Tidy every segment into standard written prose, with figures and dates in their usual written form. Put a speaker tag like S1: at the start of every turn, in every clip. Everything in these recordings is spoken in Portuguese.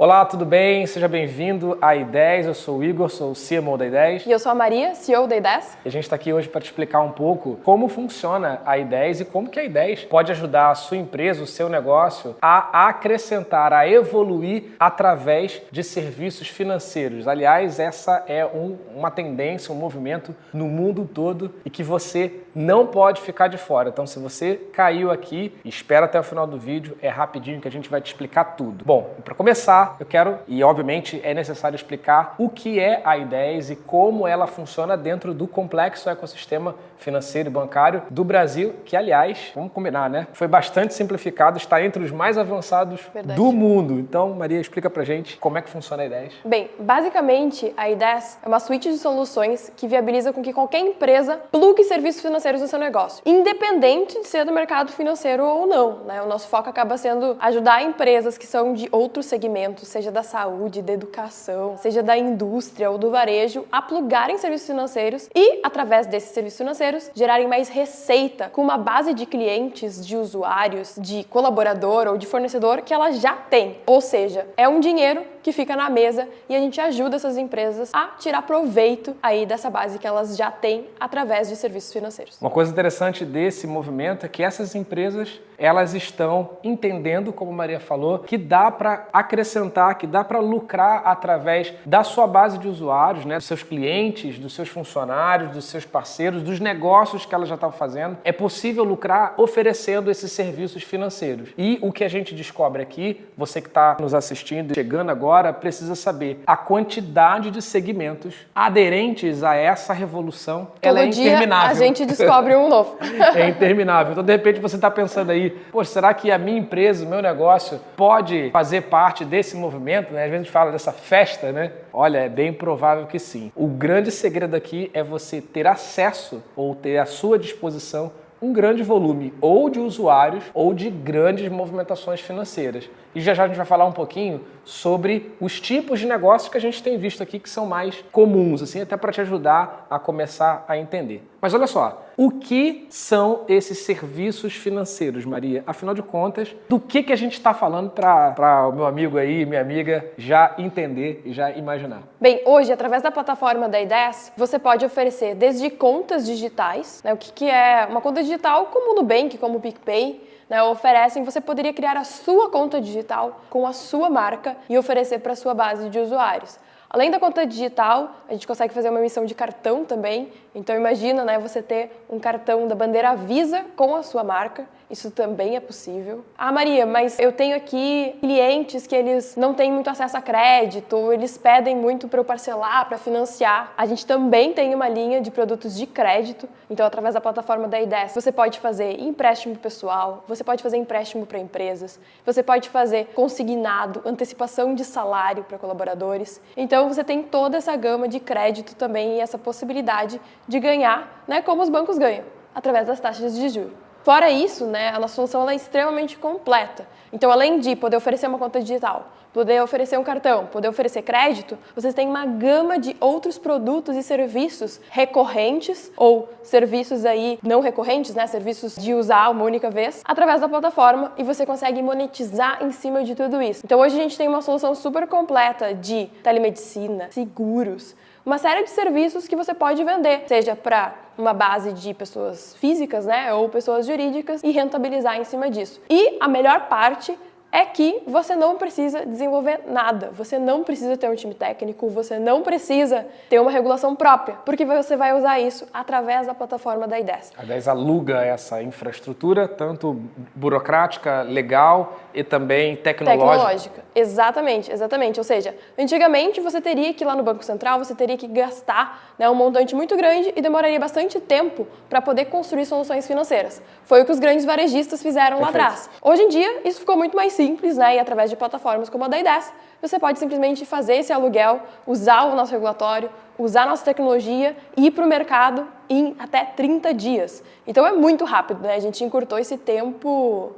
S1: Olá, tudo bem? Seja bem-vindo à I10. Eu sou o Igor, sou o CMO da I10.
S2: E eu sou a Maria, CEO da I10.
S1: E a gente está aqui hoje para te explicar um pouco como funciona a I10 e como que a I10 pode ajudar a sua empresa, o seu negócio, a acrescentar, a evoluir através de serviços financeiros. Aliás, essa é uma tendência, um movimento no mundo todo e que você não pode ficar de fora. Então, se você caiu aqui, espera até o final do vídeo, é rapidinho que a gente vai te explicar tudo. Bom, para começar, eu quero, e obviamente é necessário explicar o que é a I10 e como ela funciona dentro do complexo ecossistema financeiro e bancário do Brasil, que aliás, vamos combinar, né? Foi bastante simplificado, está entre os mais avançados do mundo. Então, Maria, explica pra gente como é que funciona a I10.
S2: Bem, basicamente a I10 é uma suíte de soluções que viabiliza com que qualquer empresa plugue serviços financeiros no seu negócio, independente de ser do mercado financeiro ou não, né? O nosso foco acaba sendo ajudar empresas que são de outros segmentos, seja da saúde, da educação, seja da indústria ou do varejo, a plugarem serviços financeiros e, através desses serviços financeiros, gerarem mais receita com uma base de clientes, de usuários, de colaborador ou de fornecedor que ela já tem. Ou seja, é um dinheiro que fica na mesa e a gente ajuda essas empresas a tirar proveito aí dessa base que elas já têm através de serviços financeiros.
S1: Uma coisa interessante desse movimento é que essas empresas, elas estão entendendo, como a Maria falou, que dá para acrescentar, que dá para lucrar através da sua base de usuários, né, dos seus clientes, dos seus funcionários, dos seus parceiros, dos negócios que elas já estão fazendo. É possível lucrar oferecendo esses serviços financeiros. E o que a gente descobre aqui, você que está nos assistindo, chegando agora, precisa saber a quantidade de segmentos aderentes a essa revolução. Ela é interminável.
S2: A gente descobre um novo.
S1: É interminável. Então, de repente, você está pensando aí, poxa, será que a minha empresa, o meu negócio, pode fazer parte desse movimento? Né? Às vezes a gente fala dessa festa, né? Olha, é bem provável que sim. O grande segredo aqui é você ter acesso ou ter à sua disposição um grande volume ou de usuários ou de grandes movimentações financeiras. E já a gente vai falar um pouquinho sobre os tipos de negócios que a gente tem visto aqui que são mais comuns, assim, até para te ajudar a começar a entender. Mas olha só, o que são esses serviços financeiros, Maria? Afinal de contas, do que a gente está falando para o meu amigo aí, minha amiga, já entender e já imaginar?
S2: Bem, hoje, através da plataforma da I10, você pode oferecer desde contas digitais, né, o que é uma conta digital como o Nubank, como o PicPay, né, oferecem, você poderia criar a sua conta digital com a sua marca e oferecer para a sua base de usuários. Além da conta digital, a gente consegue fazer uma emissão de cartão também. Então imagina, né, você ter um cartão da bandeira Visa com a sua marca. Isso também é possível. Ah, Maria, mas eu tenho aqui clientes que eles não têm muito acesso a crédito, eles pedem muito para eu parcelar, para financiar. A gente também tem uma linha de produtos de crédito. Então, através da plataforma da I10, você pode fazer empréstimo pessoal, você pode fazer empréstimo para empresas, você pode fazer consignado, antecipação de salário para colaboradores. Então, você tem toda essa gama de crédito também e essa possibilidade de ganhar, né, como os bancos ganham, através das taxas de juros. Fora isso, né, a nossa solução ela é extremamente completa. Então, além de poder oferecer uma conta digital, poder oferecer um cartão, poder oferecer crédito, vocês têm uma gama de outros produtos e serviços recorrentes ou serviços aí não recorrentes, né, serviços de usar uma única vez, através da plataforma e você consegue monetizar em cima de tudo isso. Então, hoje a gente tem uma solução super completa de telemedicina, seguros, uma série de serviços que você pode vender, seja para uma base de pessoas físicas, né, ou pessoas jurídicas e rentabilizar em cima disso. E a melhor parte é que você não precisa desenvolver nada, você não precisa ter um time técnico, você não precisa ter uma regulação própria, porque você vai usar isso através da plataforma da I10.
S1: A I10 aluga essa infraestrutura, tanto burocrática, legal e também tecnológica.
S2: Exatamente. Ou seja, antigamente você teria que ir lá no Banco Central, você teria que gastar, né, um montante muito grande e demoraria bastante tempo para poder construir soluções financeiras. Foi o que os grandes varejistas fizeram lá atrás. Hoje em dia, isso ficou muito mais simples, né? E através de plataformas como a da I10, você pode simplesmente fazer esse aluguel, usar o nosso regulatório, usar a nossa tecnologia e ir para o mercado em até 30 dias. Então é muito rápido, né? A gente encurtou esse tempo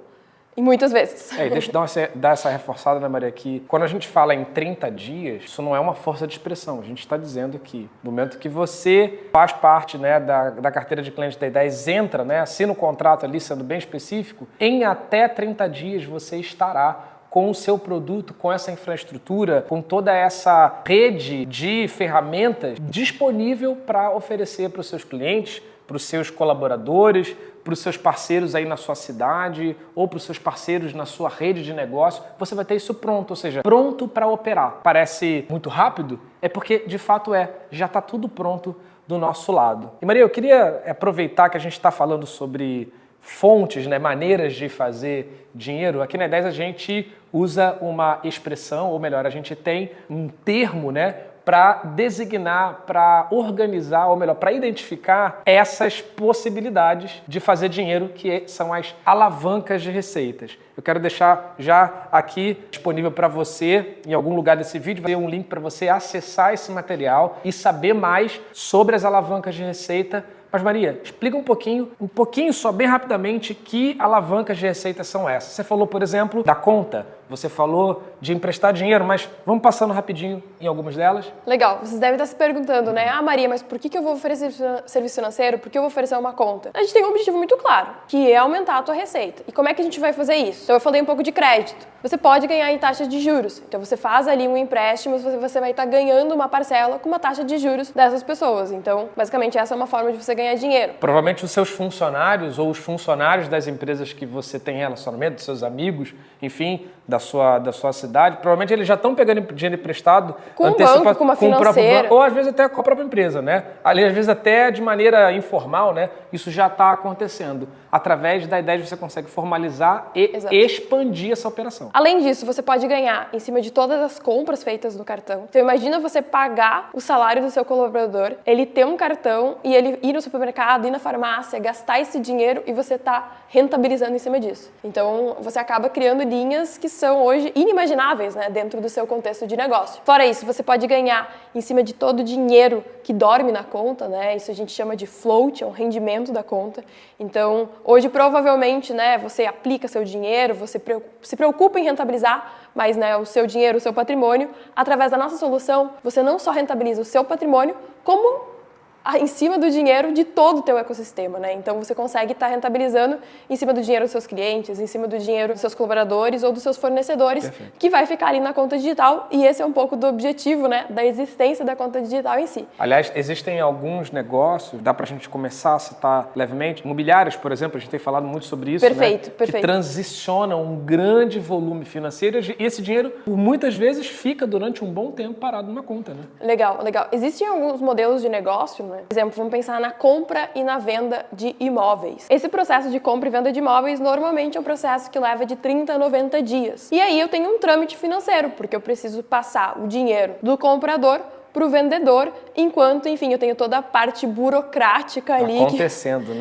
S2: e muitas vezes.
S1: E deixa eu dar essa reforçada, né, Maria, que quando a gente fala em 30 dias, isso não é uma força de expressão. A gente está dizendo que no momento que você faz parte, né, da carteira de clientes da I10, entra, né, assina o contrato ali, sendo bem específico, em até 30 dias você estará com o seu produto, com essa infraestrutura, com toda essa rede de ferramentas disponível para oferecer para os seus clientes, para os seus colaboradores, para os seus parceiros aí na sua cidade ou para os seus parceiros na sua rede de negócio, você vai ter isso pronto, ou seja, pronto para operar. Parece muito rápido? É porque de fato já está tudo pronto do nosso lado. E Maria, eu queria aproveitar que a gente está falando sobre fontes, né, maneiras de fazer dinheiro. Aqui na E10 a gente usa uma expressão, ou melhor, a gente tem um termo, né, para designar, para organizar, ou melhor, para identificar essas possibilidades de fazer dinheiro, que são as alavancas de receitas. Eu quero deixar já aqui disponível para você, em algum lugar desse vídeo, vai ter um link para você acessar esse material e saber mais sobre as alavancas de receita. Mas Maria, explica um pouquinho só, bem rapidamente, que alavancas de receita são essas. Você falou, por exemplo, da conta, você falou de emprestar dinheiro, mas vamos passando rapidinho em algumas delas?
S2: Legal, vocês devem estar se perguntando, né? Ah, Maria, mas por que eu vou oferecer serviço financeiro? Por que eu vou oferecer uma conta? A gente tem um objetivo muito claro, que é aumentar a tua receita. E como é que a gente vai fazer isso? Então eu falei um pouco de crédito. Você pode ganhar em taxa de juros. Então você faz ali um empréstimo e você vai estar ganhando uma parcela com uma taxa de juros dessas pessoas. Então, basicamente, essa é uma forma de você ganhar dinheiro.
S1: Provavelmente os seus funcionários ou os funcionários das empresas que você tem relacionamento, dos seus amigos, enfim, da sua cidade, provavelmente eles já estão pegando dinheiro emprestado
S2: com um banco, com uma financeira.
S1: Ou às vezes até com a própria empresa, né? Ali, às vezes até de maneira informal, né? Isso já está acontecendo. Através da E10 você consegue formalizar e expandir essa operação.
S2: Além disso, você pode ganhar em cima de todas as compras feitas no cartão. Então imagina você pagar o salário do seu colaborador, ele ter um cartão e ele ir no supermercado, ir na farmácia, gastar esse dinheiro e você está rentabilizando em cima disso. Então você acaba criando linhas que são hoje inimagináveis, né, dentro do seu contexto de negócio. Fora isso, você pode ganhar em cima de todo o dinheiro que dorme na conta, né? Isso a gente chama de float, é um rendimento da conta. Então, hoje provavelmente, né, você aplica seu dinheiro, você se preocupa em rentabilizar, mas, né, o seu dinheiro, o seu patrimônio, através da nossa solução, você não só rentabiliza o seu patrimônio, como em cima do dinheiro de todo o teu ecossistema, né? Então você consegue estar rentabilizando em cima do dinheiro dos seus clientes, em cima do dinheiro dos seus colaboradores ou dos seus fornecedores, Perfeito. Que vai ficar ali na conta digital, e esse é um pouco do objetivo, né, da existência da conta digital em si.
S1: Aliás, existem alguns negócios, dá pra gente começar a citar levemente, imobiliários, por exemplo, a gente tem falado muito sobre isso,
S2: Perfeito.
S1: Que transicionam um grande volume financeiro e esse dinheiro, por muitas vezes, fica durante um bom tempo parado numa conta, né?
S2: Legal. Existem alguns modelos de negócio, por exemplo, vamos pensar na compra e na venda de imóveis. Esse processo de compra e venda de imóveis normalmente é um processo que leva de 30 a 90 dias. E aí eu tenho um trâmite financeiro, porque eu preciso passar o dinheiro do comprador para o vendedor, enquanto, enfim, eu tenho toda a parte burocrática ali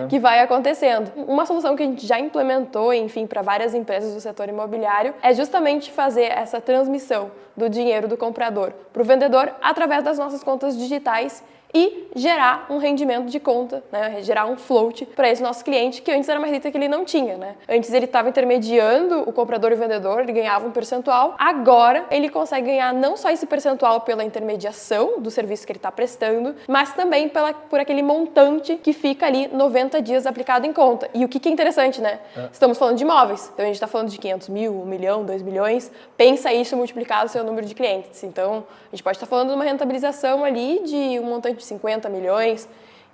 S2: que vai acontecendo. Uma solução que a gente já implementou, enfim, para várias empresas do setor imobiliário, é justamente fazer essa transmissão do dinheiro do comprador para o vendedor através das nossas contas digitais e gerar um rendimento de conta, né? Gerar um float para esse nosso cliente, que antes era uma receita que ele não tinha, né? Antes ele estava intermediando o comprador e o vendedor, ele ganhava um percentual. Agora ele consegue ganhar não só esse percentual pela intermediação do serviço que ele está prestando, mas também por aquele montante que fica ali 90 dias aplicado em conta. E o que é interessante, né? Estamos falando de imóveis, então a gente está falando de 500 mil, 1 milhão, 2 milhões. Pensa isso multiplicado o seu número de clientes. Então a gente pode estar falando de uma rentabilização ali de um montante de 50 milhões,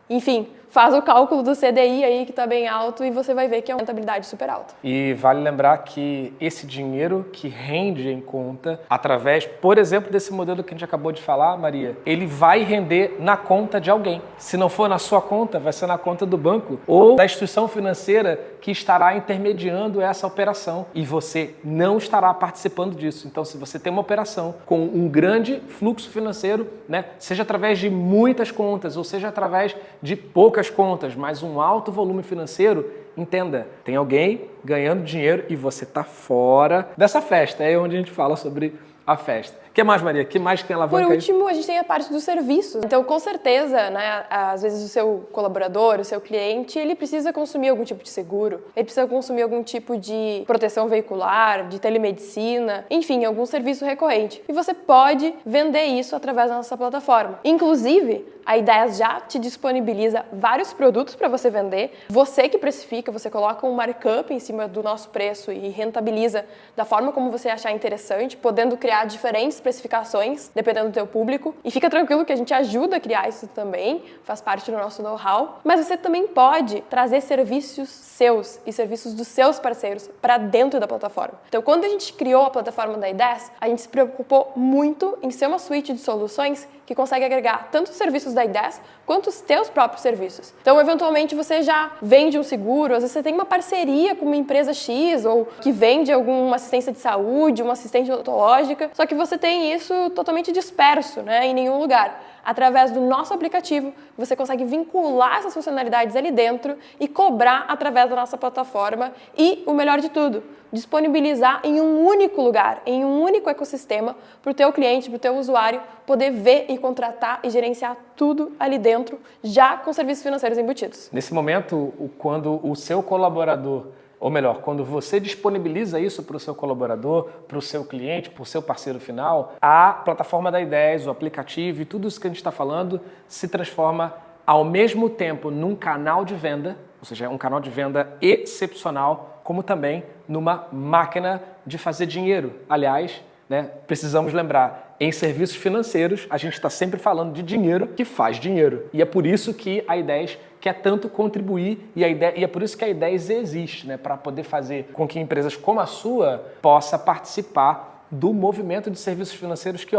S2: enfim, faz o cálculo do CDI aí que está bem alto e você vai ver que é uma rentabilidade super alta.
S1: E vale lembrar que esse dinheiro que rende em conta, através, por exemplo, desse modelo que a gente acabou de falar, Maria, ele vai render na conta de alguém. Se não for na sua conta, vai ser na conta do banco ou da instituição financeira que estará intermediando essa operação e você não estará participando disso. Então, se você tem uma operação com um grande fluxo financeiro, né, seja através de muitas contas ou seja através de poucas contas, mas um alto volume financeiro, entenda, tem alguém ganhando dinheiro e você está fora dessa festa. É onde a gente fala sobre a festa. O que mais, Maria? O que mais tem alavanca?
S2: Por último, a gente tem a parte dos serviços. Então, com certeza, né, às vezes o seu colaborador, o seu cliente, ele precisa consumir algum tipo de seguro, ele precisa consumir algum tipo de proteção veicular, de telemedicina, enfim, algum serviço recorrente. E você pode vender isso através da nossa plataforma. Inclusive, a Ideias já te disponibiliza vários produtos para você vender. Você que precifica, você coloca um markup em cima do nosso preço e rentabiliza da forma como você achar interessante, podendo criar diferentes especificações, dependendo do teu público. E fica tranquilo que a gente ajuda a criar isso também, faz parte do nosso know-how. Mas você também pode trazer serviços seus e serviços dos seus parceiros para dentro da plataforma. Então, quando a gente criou a plataforma da I10, a gente se preocupou muito em ser uma suíte de soluções que consegue agregar tanto os serviços da I10 quanto os teus próprios serviços. Então, eventualmente, você já vende um seguro, às vezes você tem uma parceria com uma empresa X ou que vende alguma assistência de saúde, uma assistente odontológica, só que você tem isso totalmente disperso, né, em nenhum lugar. Através do nosso aplicativo, você consegue vincular essas funcionalidades ali dentro e cobrar através da nossa plataforma e, o melhor de tudo, disponibilizar em um único lugar, em um único ecossistema, para o teu cliente, para o teu usuário, poder ver e contratar e gerenciar tudo ali dentro, já com serviços financeiros embutidos.
S1: Nesse momento, quando o seu colaborador, ou melhor, quando você disponibiliza isso para o seu colaborador, para o seu cliente, para o seu parceiro final, a plataforma da I10, o aplicativo e tudo isso que a gente está falando se transforma ao mesmo tempo num canal de venda, ou seja, um canal de venda excepcional, como também numa máquina de fazer dinheiro. Aliás, né, precisamos lembrar, em serviços financeiros, a gente está sempre falando de dinheiro que faz dinheiro. E é por isso que a I10 quer tanto contribuir e é por isso que a I10 existe, né, para poder fazer com que empresas como a sua possa participar do movimento de serviços financeiros que,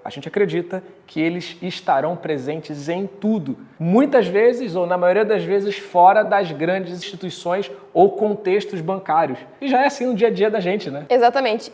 S1: a gente acredita que eles estarão presentes em tudo. Muitas vezes, ou na maioria das vezes, fora das grandes instituições ou contextos bancários. E já é assim no dia a dia da gente, né?
S2: Exatamente.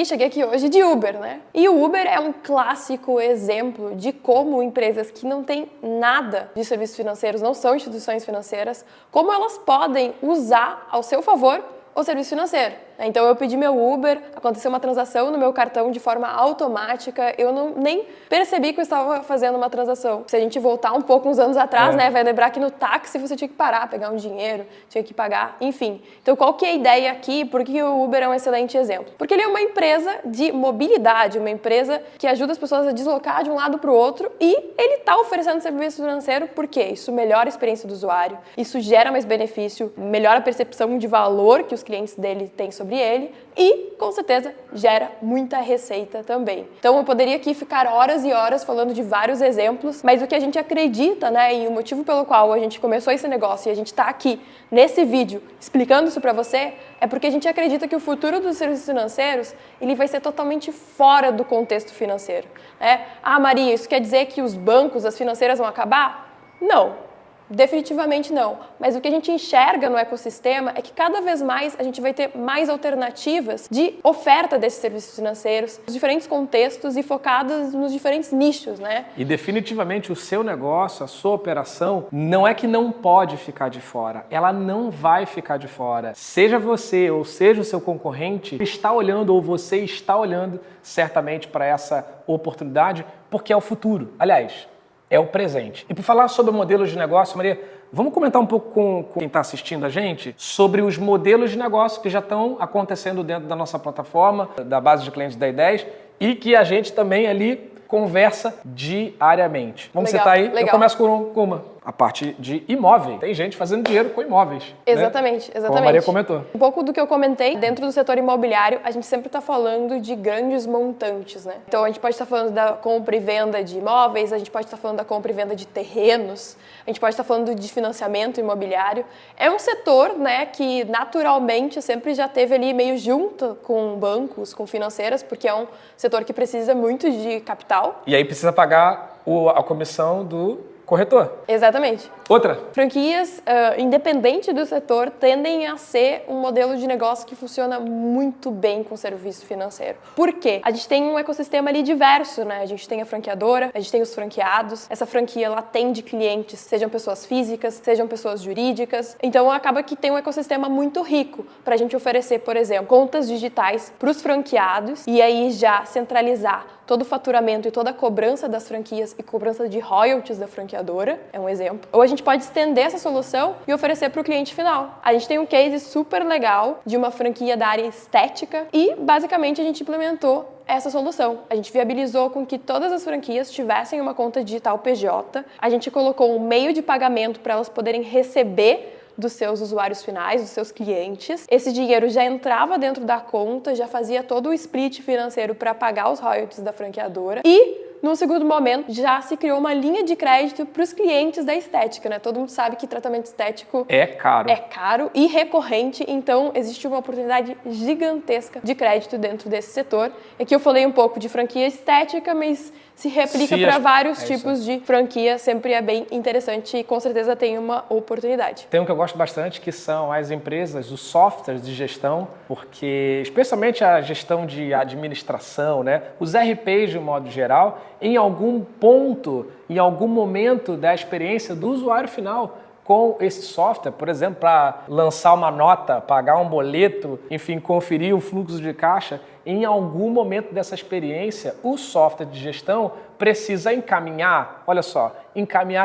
S2: Cheguei aqui hoje de Uber, né? E o Uber é um clássico exemplo de como empresas que não têm nada de serviços financeiros, não são instituições financeiras, como elas podem usar ao seu favor o serviço financeiro. Então eu pedi meu Uber, aconteceu uma transação no meu cartão de forma automática, eu nem percebi que eu estava fazendo uma transação. Se a gente voltar um pouco uns anos atrás, né, vai lembrar que no táxi você tinha que parar, pegar um dinheiro, tinha que pagar, enfim. Então qual que é a ideia aqui? Por que o Uber é um excelente exemplo? Porque ele é uma empresa de mobilidade, uma empresa que ajuda as pessoas a deslocar de um lado para o outro e ele está oferecendo serviço financeiro porque isso melhora a experiência do usuário, isso gera mais benefício, melhora a percepção de valor que os clientes dele têm sobre ele e, com certeza, gera muita receita também. Então, eu poderia aqui ficar horas e horas falando de vários exemplos, mas o que a gente acredita, né, e o motivo pelo qual a gente começou esse negócio e a gente está aqui nesse vídeo explicando isso para você, é porque a gente acredita que o futuro dos serviços financeiros ele vai ser totalmente fora do contexto financeiro, né? Ah, Maria, isso quer dizer que os bancos, as financeiras vão acabar? Não. Definitivamente não, mas o que a gente enxerga no ecossistema é que cada vez mais a gente vai ter mais alternativas de oferta desses serviços financeiros, nos diferentes contextos e focadas nos diferentes nichos, né?
S1: E definitivamente o seu negócio, a sua operação, não é que não pode ficar de fora, ela não vai ficar de fora. Seja você ou seja o seu concorrente, está olhando ou você está olhando certamente para essa oportunidade, porque é o futuro. Aliás, é o presente. E por falar sobre modelos de negócio, Maria, vamos comentar um pouco com quem está assistindo a gente sobre os modelos de negócio que já estão acontecendo dentro da nossa plataforma, da base de clientes da I10 e que a gente também ali conversa diariamente. Vamos citar aí?
S2: Legal.
S1: Eu começo com uma. A parte de imóvel. Tem gente fazendo dinheiro com imóveis.
S2: Exatamente,
S1: né? Como a Maria comentou.
S2: Um pouco do que eu comentei, dentro do setor imobiliário, a gente sempre está falando de grandes montantes, né? Então a gente pode estar falando da compra e venda de imóveis, a gente pode estar falando da compra e venda de terrenos, a gente pode estar falando de financiamento imobiliário. É um setor, né, que naturalmente sempre já teve ali meio junto com bancos, com financeiras, porque é um setor que precisa muito de capital.
S1: E aí precisa pagar a comissão do corretor.
S2: Exatamente.
S1: Outra.
S2: Franquias, independente do setor, tendem a ser um modelo de negócio que funciona muito bem com serviço financeiro. Por quê? A gente tem um ecossistema ali diverso, né? A gente tem a franqueadora, a gente tem os franqueados. Essa franquia, ela atende clientes, sejam pessoas físicas, sejam pessoas jurídicas. Então, acaba que tem um ecossistema muito rico para a gente oferecer, por exemplo, contas digitais para os franqueados e aí já centralizar todo o faturamento e toda a cobrança das franquias e cobrança de royalties da franqueadora, é um exemplo. Ou a gente pode estender essa solução e oferecer para o cliente final. A gente tem um case super legal de uma franquia da área estética e, basicamente, a gente implementou essa solução. A gente viabilizou com que todas as franquias tivessem uma conta digital PJ, a gente colocou um meio de pagamento para elas poderem receber dos seus usuários finais, dos seus clientes. Esse dinheiro já entrava dentro da conta, já fazia todo o split financeiro para pagar os royalties da franqueadora e, num segundo momento, já se criou uma linha de crédito para os clientes da estética, né? Todo mundo sabe que tratamento estético
S1: é caro
S2: e recorrente, então existe uma oportunidade gigantesca de crédito dentro desse setor. Aqui eu falei um pouco de franquia estética, mas se replica para vários tipos de franquia, sempre é bem interessante e com certeza tem uma oportunidade.
S1: Tem um que eu gosto bastante, que são as empresas, os softwares de gestão, porque especialmente a gestão de administração, né? Os RPs de um modo geral, em algum ponto, em algum momento da experiência do usuário final, com esse software, por exemplo, para lançar uma nota, pagar um boleto, enfim, conferir o fluxo de caixa, em algum momento dessa experiência, o software de gestão precisa encaminhar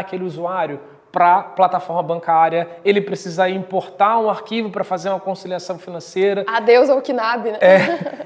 S1: aquele usuário para a plataforma bancária, ele precisa importar um arquivo para fazer uma conciliação financeira.
S2: Adeus ao KNAB, né?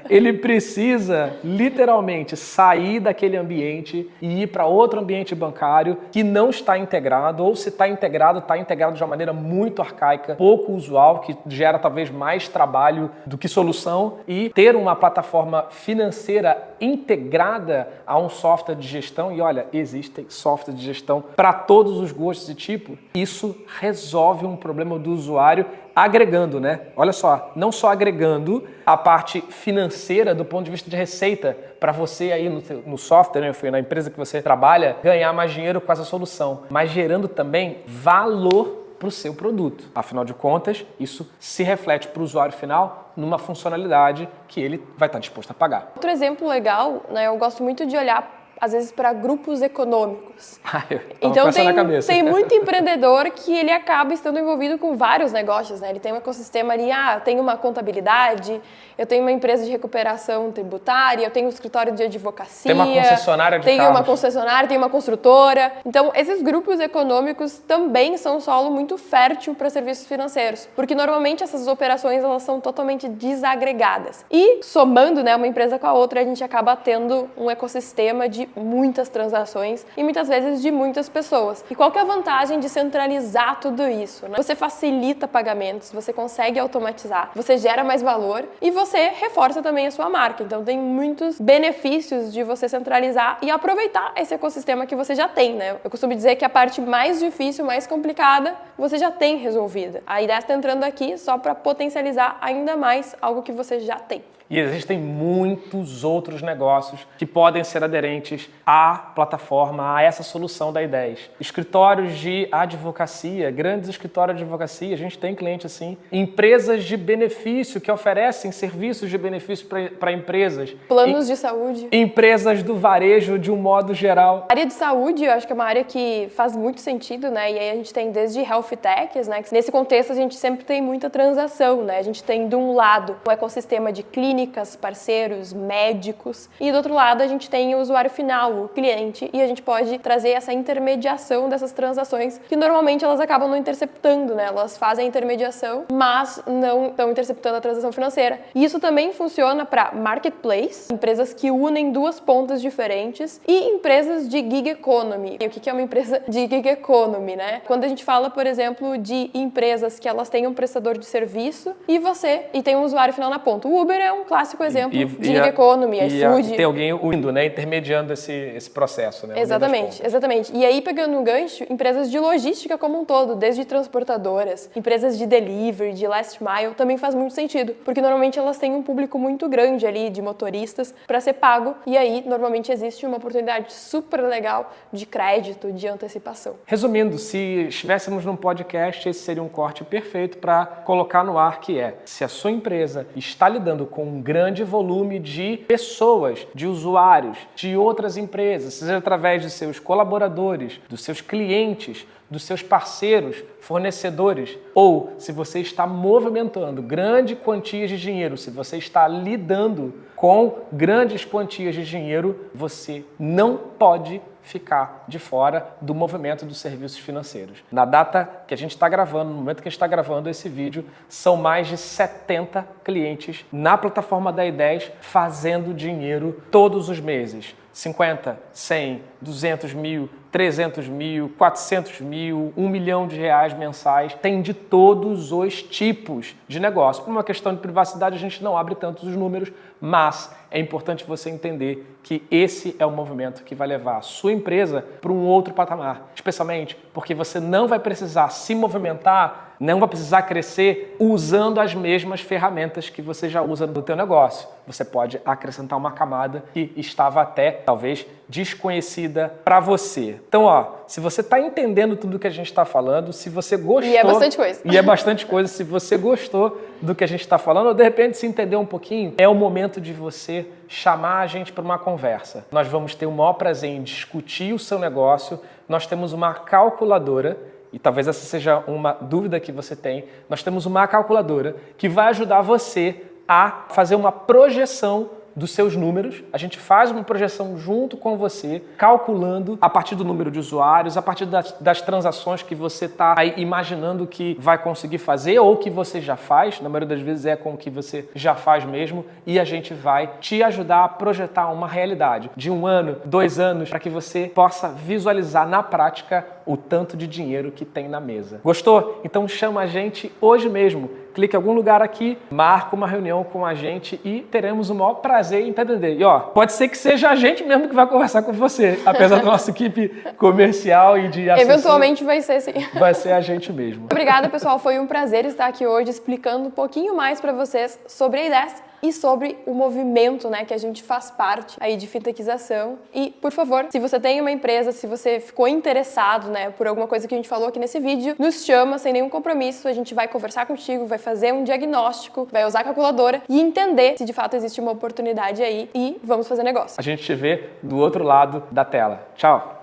S1: Ele precisa, literalmente, sair daquele ambiente e ir para outro ambiente bancário que não está integrado, ou se está integrado de uma maneira muito arcaica, pouco usual, que gera talvez mais trabalho do que solução, e ter uma plataforma financeira integrada a um software de gestão, e olha, existem softwares de gestão para todos os gostos e tipos, isso resolve um problema do usuário agregando, né? Olha só, não só agregando a parte financeira do ponto de vista de receita para você aí no software, né, na empresa que você trabalha, ganhar mais dinheiro com essa solução, mas gerando também valor para o seu produto. Afinal de contas, isso se reflete para o usuário final numa funcionalidade que ele vai estar disposto a pagar.
S2: Outro exemplo legal, né, eu gosto muito de olhar às vezes para grupos econômicos. Então tem muito empreendedor que ele acaba estando envolvido com vários negócios, né? Ele tem um ecossistema ali, eu tenho uma contabilidade, eu tenho uma empresa de recuperação tributária, eu tenho um escritório de advocacia,
S1: tem uma concessionária de carros.
S2: Uma concessionária, tem uma construtora. Então, esses grupos econômicos também são um solo muito fértil para serviços financeiros, porque normalmente essas operações elas são totalmente desagregadas. E somando, né, uma empresa com a outra, a gente acaba tendo um ecossistema de muitas transações e muitas vezes de muitas pessoas. E qual que é a vantagem de centralizar tudo isso, né? Você facilita pagamentos, você consegue automatizar, você gera mais valor e você reforça também a sua marca. Então tem muitos benefícios de você centralizar e aproveitar esse ecossistema que você já tem, né? Eu costumo dizer que a parte mais difícil, mais complicada, você já tem resolvida. A ideia está entrando aqui só para potencializar ainda mais algo que você já tem.
S1: E existem muitos outros negócios que podem ser aderentes à plataforma, a essa solução da I10. Escritórios de advocacia, grandes escritórios de advocacia, a gente tem cliente assim. Empresas de benefício que oferecem serviços de benefício para empresas.
S2: Planos de saúde.
S1: Empresas do varejo de um modo geral.
S2: A área de saúde, eu acho que é uma área que faz muito sentido, né? E aí a gente tem desde health techs, né? Nesse contexto a gente sempre tem muita transação, né? A gente tem de um lado o ecossistema de clínicas, parceiros, médicos, e do outro lado a gente tem o usuário final, o cliente, e a gente pode trazer essa intermediação dessas transações que normalmente elas acabam não interceptando, né? Elas fazem a intermediação, mas não estão interceptando a transação financeira. E isso também funciona para marketplace, empresas que unem duas pontas diferentes, e empresas de gig economy. E o que é uma empresa de gig economy, né? Quando a gente fala, por exemplo, de empresas que elas têm um prestador de serviço e tem um usuário final na ponta. O Uber é um um clássico exemplo de gig economy, iFood.
S1: Tem alguém unindo, né, intermediando esse processo, né?
S2: Exatamente, exatamente. E aí, pegando um gancho, empresas de logística como um todo, desde transportadoras, empresas de delivery, de last mile, também faz muito sentido, porque normalmente elas têm um público muito grande ali de motoristas para ser pago, e aí normalmente existe uma oportunidade super legal de crédito, de antecipação.
S1: Resumindo, se estivéssemos num podcast, esse seria um corte perfeito para colocar no ar, que é: se a sua empresa está lidando com um grande volume de pessoas, de usuários, de outras empresas, seja através de seus colaboradores, dos seus clientes, dos seus parceiros, fornecedores, ou se você está movimentando grandes quantias de dinheiro, se você está lidando com grandes quantias de dinheiro, você não pode ficar de fora do movimento dos serviços financeiros. Na data que a gente está gravando, no momento que a gente está gravando esse vídeo, são mais de 70 clientes na plataforma da I10 fazendo dinheiro todos os meses. 50, 100, 200 mil, 300 mil, 400 mil, 1 milhão de reais mensais. Tem de todos os tipos de negócio. Por uma questão de privacidade, a gente não abre tantos os números, mas é importante você entender que esse é o movimento que vai levar a sua empresa para um outro patamar. Especialmente porque você não vai precisar se movimentar, não vai precisar crescer usando as mesmas ferramentas que você já usa no teu negócio. Você pode acrescentar uma camada que estava até, talvez, desconhecida para você. Então, se você está entendendo tudo que a gente está falando, se você gostou...
S2: E é bastante coisa.
S1: E é bastante coisa. Se você gostou do que a gente está falando, ou de repente se entendeu um pouquinho, é o momento de você chamar a gente para uma conversa. Nós vamos ter o maior prazer em discutir o seu negócio. Nós temos uma calculadora, e talvez essa seja uma dúvida que você tem. Nós temos uma calculadora que vai ajudar você a fazer uma projeção dos seus números. A gente faz uma projeção junto com você, calculando a partir do número de usuários, a partir das transações que você está aí imaginando que vai conseguir fazer ou que você já faz. Na maioria das vezes é com o que você já faz mesmo, e a gente vai te ajudar a projetar uma realidade de 1 ano, 2 anos, para que você possa visualizar na prática o tanto de dinheiro que tem na mesa. Gostou? Então chama a gente hoje mesmo. Clique em algum lugar aqui, marca uma reunião com a gente e teremos o maior prazer em entender. E pode ser que seja a gente mesmo que vai conversar com você, apesar da nossa equipe comercial e de assessoria.
S2: Eventualmente vai ser, sim.
S1: Vai ser a gente mesmo.
S2: Obrigada, pessoal. Foi um prazer estar aqui hoje explicando um pouquinho mais para vocês sobre a I10 e sobre o movimento, né, que a gente faz parte aí de fintechização. E, por favor, se você tem uma empresa, se você ficou interessado, né, por alguma coisa que a gente falou aqui nesse vídeo, nos chama sem nenhum compromisso, a gente vai conversar contigo, vai fazer um diagnóstico, vai usar a calculadora e entender se de fato existe uma oportunidade aí, e vamos fazer negócio.
S1: A gente te vê do outro lado da tela. Tchau!